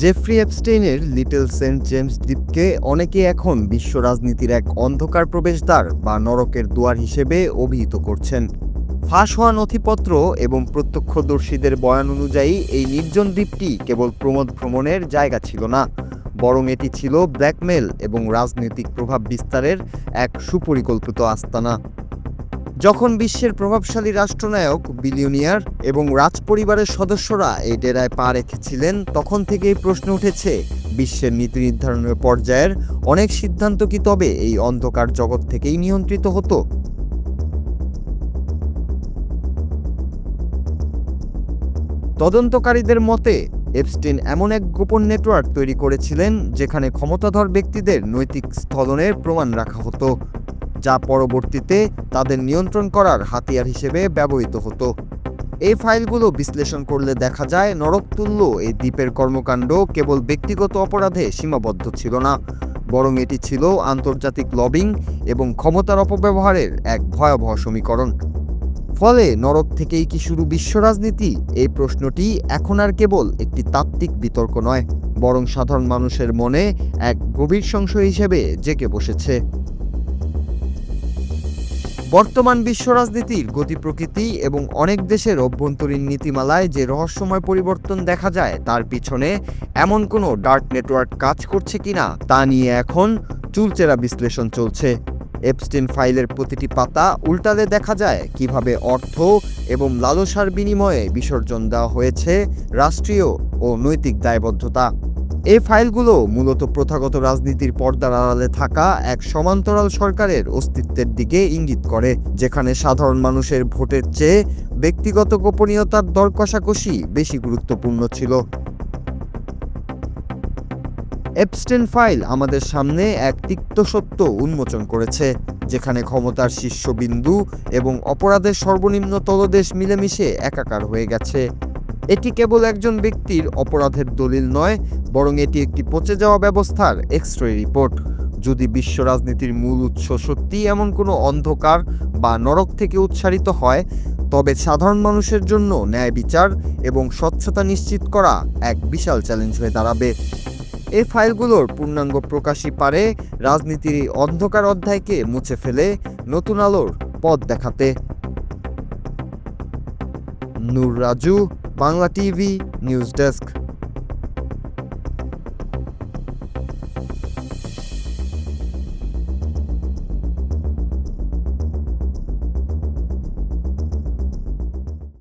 Jeffrey এপস্টেইনের little Saint James দ্বীপকে অনেকে এখন বিশ্ব রাজনীতির এক অন্ধকার প্রবেশদ্বার বা নরকের দুয়ার হিসেবে অভিহিত করছেন। ফাঁস হওয়া নথিপত্র এবং প্রত্যক্ষদর্শীদের বয়ান অনুযায়ী এই নির্জন দ্বীপটি কেবল প্রমোদ ভ্রমণের জায়গা ছিল না, বরং এটি ছিল ব্ল্যাকমেল এবং রাজনৈতিক প্রভাব বিস্তারের এক সুপরিকল্পিত আস্তানা। যখন বিশ্বের প্রভাবশালী রাষ্ট্রনায়ক, বিলিয়নিয়ার এবং রাজপরিবারের সদস্যরা এই ডেরায় পা রেখেছিলেন, তখন থেকেই প্রশ্ন উঠেছে, বিশ্বের নীতি নির্ধারণের পর্যায়ের অনেক সিদ্ধান্ত কি তবে এই অন্ধকার জগৎ থেকেই নিয়ন্ত্রিত হতো? তদন্তকারীদের মতে, এপস্টেইন এমন এক গোপন নেটওয়ার্ক তৈরি করেছিলেন যেখানে ক্ষমতাধর ব্যক্তিদের নৈতিক স্থলনের প্রমাণ রাখা হতো, যা পরবর্তীতে তাদের নিয়ন্ত্রণ করার হাতিয়ার হিসেবে ব্যবহৃত হতো। এই ফাইলগুলো বিশ্লেষণ করলে দেখা যায়, নরকতুল্য এই দ্বীপের কর্মকাণ্ড কেবল ব্যক্তিগত অপরাধে সীমাবদ্ধ ছিল না, বরং এটি ছিল আন্তর্জাতিক লবিং এবং ক্ষমতার অপব্যবহারের এক ভয়াবহ সমীকরণ। ফলে নরক থেকেই কি শুরু বিশ্ব রাজনীতি? এই প্রশ্নটি এখন আর কেবল একটি তাত্ত্বিক বিতর্ক নয়, বরং সাধারণ মানুষের মনে এক গভীর সংশয় হিসেবে জেগে বসেছে। বর্তমান বিশ্ব রাজনীতির গতি প্রকৃতি এবং অনেক দেশের অভ্যন্তরীণ নীতিমালায় যে রহস্যময় পরিবর্তন দেখা যায়, তার পিছনে এমন কোনো ডার্ক নেটওয়ার্ক কাজ করছে কিনা তা নিয়ে এখন চুলচেরা বিশ্লেষণ চলছে। এপস্টেইন ফাইলের প্রতিটি পাতা উল্টালে দেখা যায় কিভাবে অর্থ এবং লালসার বিনিময়ে বিসর্জন দেওয়া হয়েছে রাষ্ট্রীয় ও নৈতিক দায়বদ্ধতা। এই ফাইলগুলো মূলত প্রথাগত রাজনীতির পর্দার আড়ালে থাকা এক সমান্তরাল সরকারের অস্তিত্বের দিকে ইঙ্গিত করে, যেখানে সাধারণ মানুষের ভোটের চেয়ে ব্যক্তিগত গোপনীয়তার দর কষাকষি বেশি গুরুত্বপূর্ণ ছিল। এপস্টেইন ফাইল আমাদের সামনে এক তিক্ত সত্য উন্মোচন করেছে, যেখানে ক্ষমতার শীর্ষবিন্দু এবং অপরাধের সর্বনিম্ন তলদেশ মিলেমিশে একাকার হয়ে গেছে। এটি কেবল একজন ব্যক্তির অপরাধের দলিল নয়, বরং এটি একটি পচে যাওয়া ব্যবস্থার এক্স-রে রিপোর্ট। যদি বিশ্ব রাজনীতির মূল উৎস সত্যি এমন কোনো অন্ধকার বা নরক থেকে উৎসারিত হয়, তবে সাধারণ মানুষের জন্য ন্যায় বিচার এবং স্বচ্ছতা নিশ্চিত করা এক বিশাল চ্যালেঞ্জ হয়ে দাঁড়াবে। এই ফাইলগুলোর পূর্ণাঙ্গ প্রকাশই পারে রাজনীতির এই অন্ধকার অধ্যায়কে মুছে ফেলে নতুন আলোর পথ দেখাতে। Noor Raju, Bangla TV news desk.